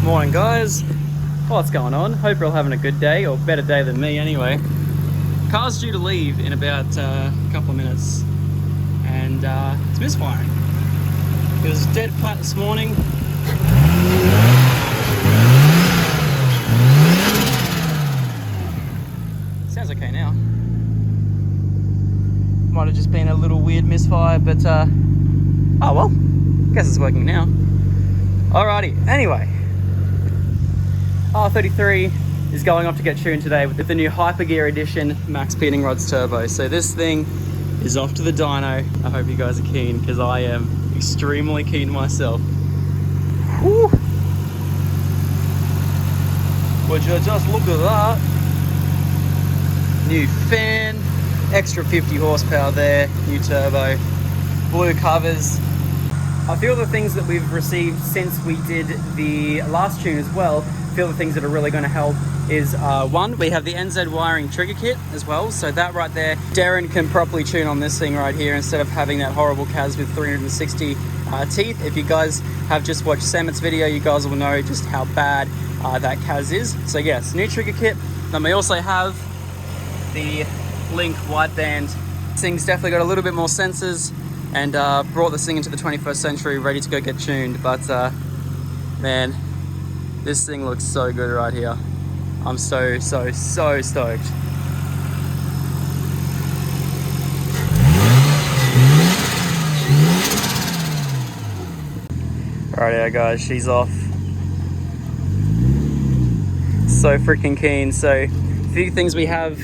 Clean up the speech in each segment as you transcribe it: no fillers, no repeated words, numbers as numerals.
Morning guys, what's going on? Hope you're all having a good day, or better day than me anyway. Car's due to leave in about a couple of minutes, and it's misfiring. It was dead flat this morning. Sounds okay now. Might have just been a little weird misfire, but oh well, guess it's working now. Alrighty, anyway. R33 is going off to get tuned today with the new Hypergear Edition Max Pitting Rods Turbo. So this thing is off to the dyno. I hope you guys are keen, because I am extremely keen myself. Whew. Would you just look at that? New fan, extra 50 horsepower there, new turbo, blue covers. I feel the things that we've received since we did the last tune as well, the things that are really going to help is one, we have the NZ wiring trigger kit as well, so that right there, Darren can properly tune on this thing right here instead of having that horrible CAS with 360 teeth. If you guys have just watched Sammit's video, you guys will know just how bad that CAS is. So yes, new trigger kit. Then we also have the Link wideband. This thing's definitely got a little bit more sensors and brought this thing into the 21st century, ready to go get tuned. But man, this thing looks so good right here. I'm so stoked. Alrighty guys, she's off. So freaking keen. So a few things we have,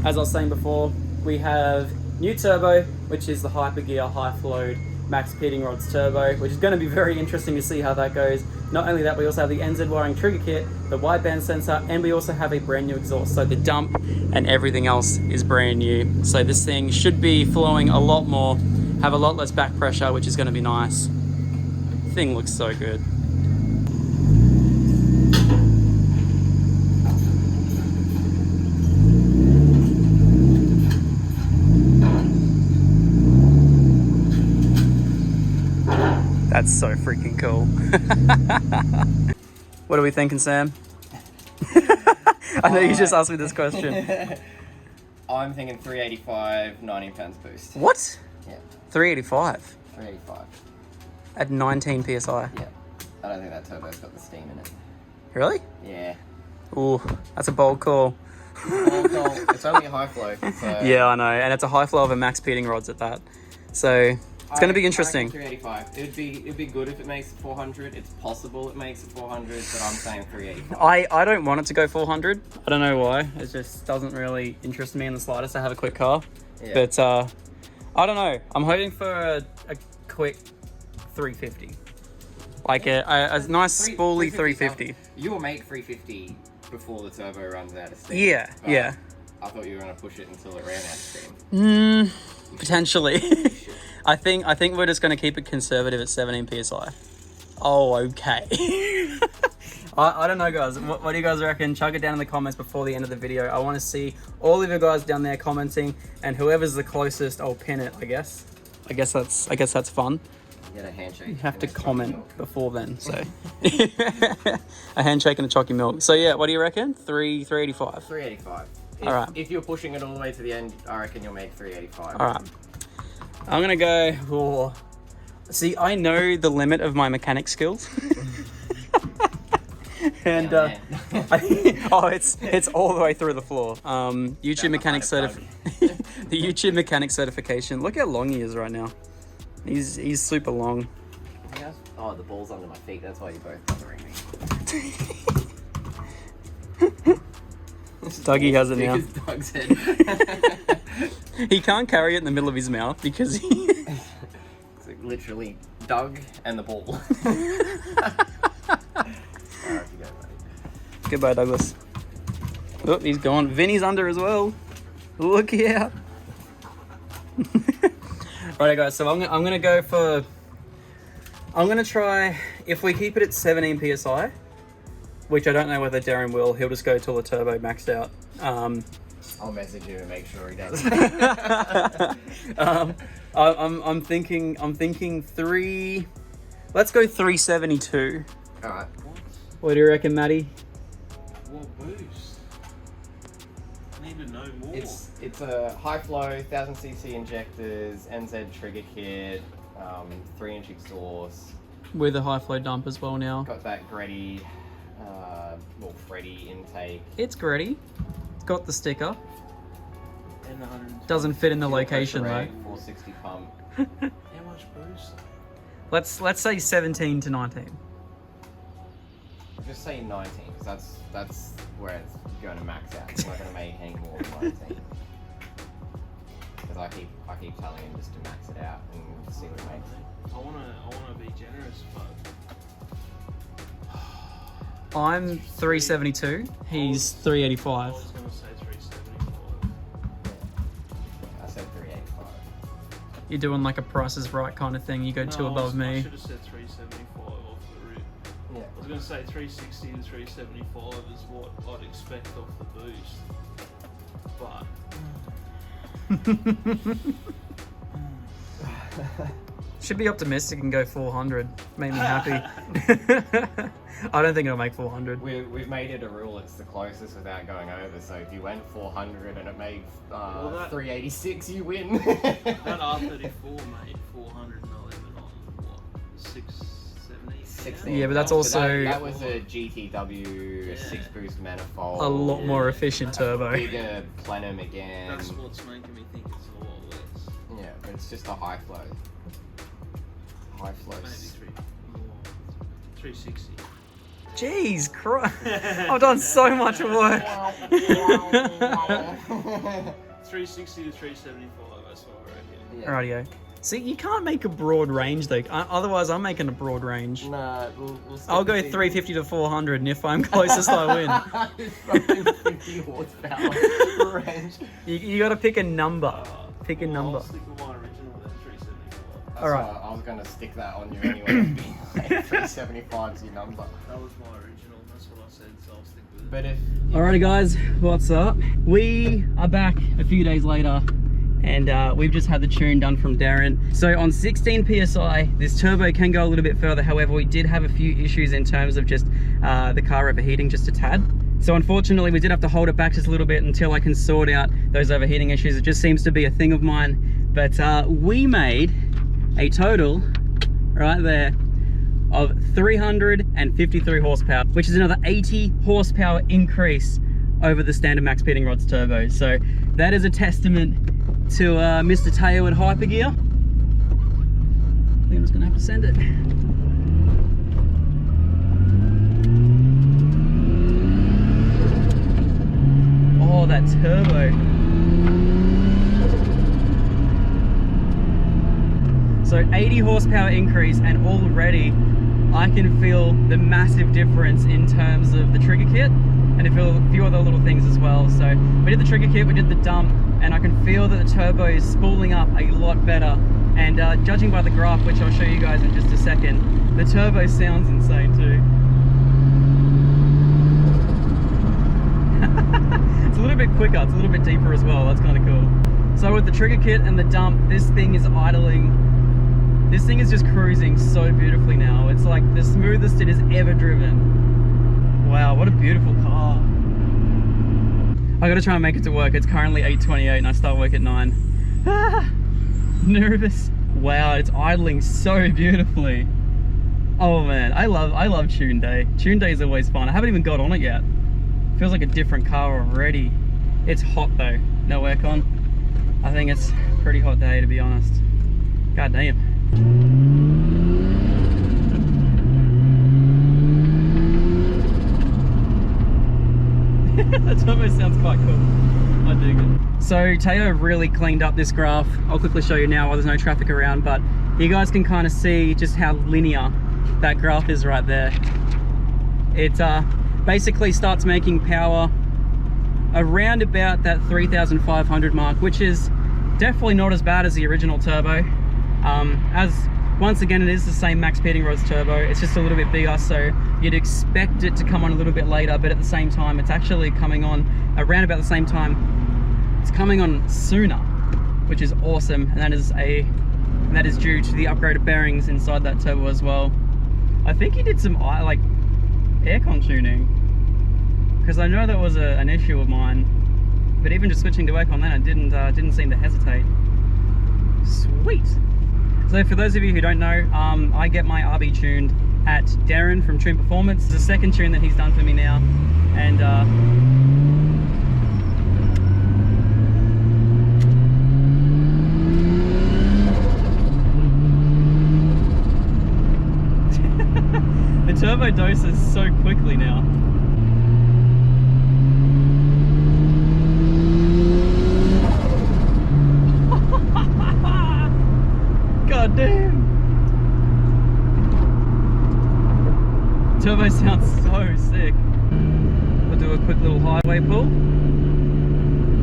as I was saying before, we have new turbo, which is the Hypergear high float Max Pitting Rods Turbo, which is going to be very interesting to see how that goes. Not only that, we also have the NZ wiring trigger kit, the wideband sensor, and we also have a brand new exhaust. So the dump and everything else is brand new. So this thing should be flowing a lot more, have a lot less back pressure, which is going to be nice. Thing looks so good. That's so freaking cool. What are we thinking, Sam? I know you just asked me this question. I'm thinking 385, 19 pounds boost. What? Yeah. 385? 385. At 19 PSI? Yeah. I don't think that turbo's got the steam in it. Really? Yeah. Ooh, that's a bold call. It's only a high flow. So Yeah, I know. And it's a high flow of a Max Pitting Rods at that. So it's going to be interesting. 385. It'd be good if it makes it 400. It's possible it makes it 400, but I'm saying 385. I don't want it to go 400. I don't know why. It just doesn't really interest me in the slightest to have a quick car. Yeah. But I don't know. I'm hoping for a quick 350. Like a nice spoolie 350. You will make 350 before the turbo runs out of steam. Yeah, yeah. I thought you were going to push it until it ran out of steam. Potentially. I think we're just going to keep it conservative at 17 PSI. Oh, okay. I don't know, guys. What do you guys reckon? Chuck it down in the comments before the end of the video. I want to see all of you guys down there commenting, and whoever's the closest, I'll pin it, I guess. I guess that's fun. Get a handshake. You have to comment before then, so. A handshake and a chalky milk. So yeah, what do you reckon? 385? 385. All right. If you're pushing it all the way to the end, I reckon you'll make 385. All right. I'm gonna go for... See, I know the limit of my mechanic skills. And it's all the way through the floor. YouTube mechanic the YouTube mechanic certification. Look how long he is right now. He's super long. Oh, the ball's under my feet. That's why you're both bothering me. Dougie has it now. Doug's head. He can't carry it in the middle of his mouth because he... It's like literally Doug and the ball. Alright, you go, buddy. Goodbye, Douglas. Oh, he's gone. Vinny's under as well. Look out. Right, guys, so I'm gonna go for... I'm gonna try, if we keep it at 17 PSI, which I don't know whether Darren will, he'll just go till the turbo maxed out. I'll message you and make sure he does. I'm thinking let's go 372 Alright. What do you reckon, Matty? What boost? I need to know more. It's a high flow, 1000cc injectors, NZ trigger kit, 3-inch exhaust. With a high flow dump as well now. Got that Gretty, Freddy intake. It's gritty. It's got the sticker. And 100. Doesn't fit in the Fuel location pressure though. rate, 460 pump. How much boost? Let's say 17 to 19. Just say 19, because that's where it's going to max out. It's not going to make any more than 19. Because I keep telling him just to max it out and see what it makes. I wanna be generous, but I'm 372. He's 385. I was gonna say 375. I said 385. You're doing like a Price is Right kind of thing. You go two above I me. should have said 375 off the rip. Yeah. I was gonna say 360 to 375 is what I'd expect off the boost, but. Should be optimistic and go 400. Made me happy. I don't think it'll make 400. We've made it a rule, it's the closest without going over, so if you went 400 and it made 386, you win. That R34 made 411 on what, 670? 16. Yeah, but that's So also that was a GTW 6-boost manifold. a lot more efficient turbo. Bigger plenum again. That's what's making me think it's a lot less. Yeah, but it's just a high flow. High flow. Maybe 360. Jeez, Christ. I've done so much work. 360 to 375, that's what I reckon. Yeah. Rightio. See, you can't make a broad range though. Otherwise, I'm making a broad range. Nah, we'll I'll go 350 to 400, and if I'm closest, I win. Fucking 50 horsepower range. You got to pick a number. Pick a number. I'll stick with my original then, 375. That's Alright. why I was gonna stick that on you anyway. Like 375's your number. That was my original, that's what I said, so I'll stick with it. But if Alrighty guys, what's up? We are back a few days later, and we've just had the tune done from Darren. So on 16 PSI, this turbo can go a little bit further. However, we did have a few issues in terms of just the car overheating just a tad. So unfortunately, we did have to hold it back just a little bit until I can sort out those overheating issues. It just seems to be a thing of mine. But we made a total, right there, of 353 horsepower, which is another 80 horsepower increase over the standard max pitting rods turbo. So that is a testament to Mr. Teo at Hypergear. I think I'm just gonna have to send it. Oh, that turbo. So 80 horsepower increase, and already I can feel the massive difference in terms of the trigger kit and a few other little things as well. So we did the trigger kit, we did the dump, and I can feel that the turbo is spooling up a lot better. And judging by the graph, which I'll show you guys in just a second, the turbo sounds insane too. It's a little bit quicker, it's a little bit deeper as well. That's kind of cool. So with the trigger kit and the dump, this thing is idling. This thing is just cruising so beautifully now. It's like the smoothest it has ever driven. Wow, what a beautiful car. I gotta try and make it to work. It's currently 8:28 and I start work at 9. Ah, nervous. Wow, it's idling so beautifully. Oh man, I love tune day. Tune day is always fun. I haven't even got on it yet. Feels like a different car already. It's hot though, no aircon. I think it's a pretty hot day to be honest. God damn. That turbo sounds quite cool. I dig it. So Teo really cleaned up this graph. I'll quickly show you now while there's no traffic around, but you guys can kind of see just how linear that graph is right there. It basically starts making power around about that 3,500 mark, which is definitely not as bad as the original turbo. As once again, it is the same max pitting rods turbo, it's just a little bit bigger, so you'd expect it to come on a little bit later, but at the same time it's actually coming on around about the same time. It's coming on sooner, which is awesome, and that is due to the upgraded bearings inside that turbo as well. I think he did some aircon tuning, because I know that was an issue of mine, but even just switching to aircon then, it didn't seem to hesitate. Sweet. So for those of you who don't know, I get my RB tuned at Darren from Tune Performance. It's the second tune that he's done for me now, and the turbo doses so quickly now. God damn! Turbo sounds so sick. We'll do a quick little highway pull.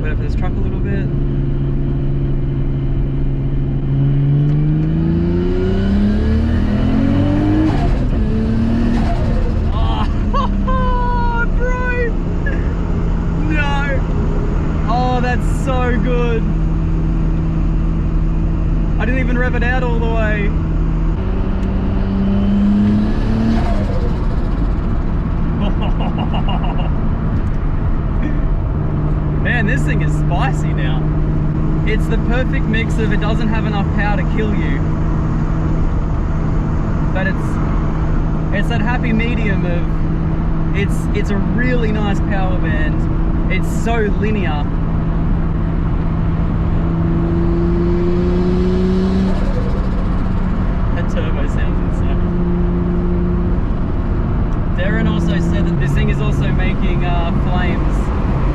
Wait for this truck a little bit. Oh, bro! No! Oh, that's so good. I didn't even rev it out all the way. Man, this thing is spicy now. It's the perfect mix of it doesn't have enough power to kill you, but it's that happy medium of it's a really nice power band. It's so linear. Turbo sounds insane. Darren also said that this thing is also making flames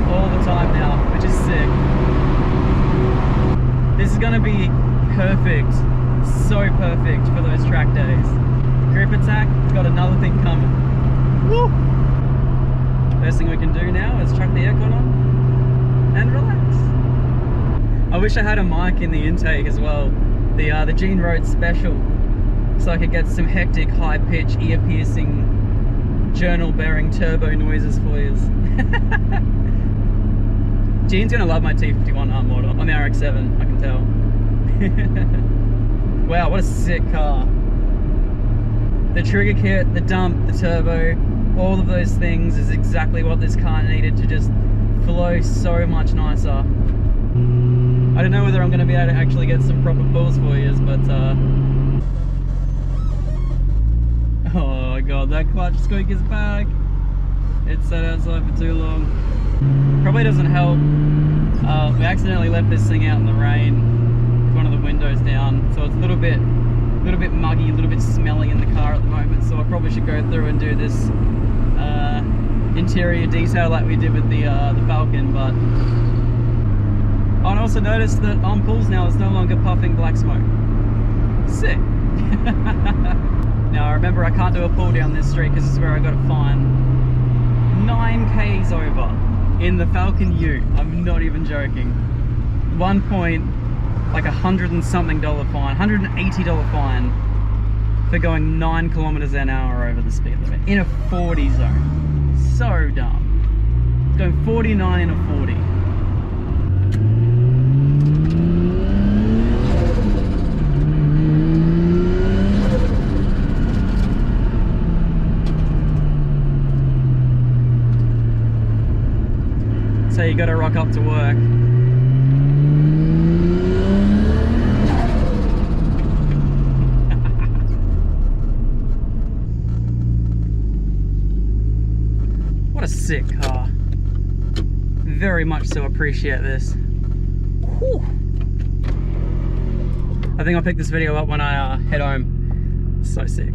all the time now, which is sick. This is going to be perfect, so perfect for those track days. Grip attack, got another thing coming. Woo! First thing we can do now is chuck the aircon on and relax. I wish I had a mic in the intake as well, the Gene Road Special, so I could get some hectic, high-pitched, ear-piercing, journal-bearing turbo noises for you. Gene's gonna love my T51 arm motor on the RX-7, I can tell. Wow, what a sick car. The trigger kit, the dump, the turbo, all of those things is exactly what this car needed to just flow so much nicer. I don't know whether I'm gonna be able to actually get some proper pulls for you, but oh god, that clutch squeak is back. It's sat outside for too long. Probably doesn't help. We accidentally left this thing out in the rain with one of the windows down, so it's a little bit muggy, a little bit smelly in the car at the moment. So I probably should go through and do this interior detail like we did with the Falcon. But I also noticed that on pulls now it's no longer puffing black smoke. Sick. Now remember, I can't do a pull down this street because this is where I got a fine 9 Ks over in the Falcon U. I'm not even joking. 1 point, like $100 and something fine, $180 fine for going 9 kilometers an hour over the speed limit in a 40 zone. So dumb. Going 49 in a 40. So you got to rock up to work. What a sick car. Very much so appreciate this. Whew. I think I'll pick this video up when I head home. So sick.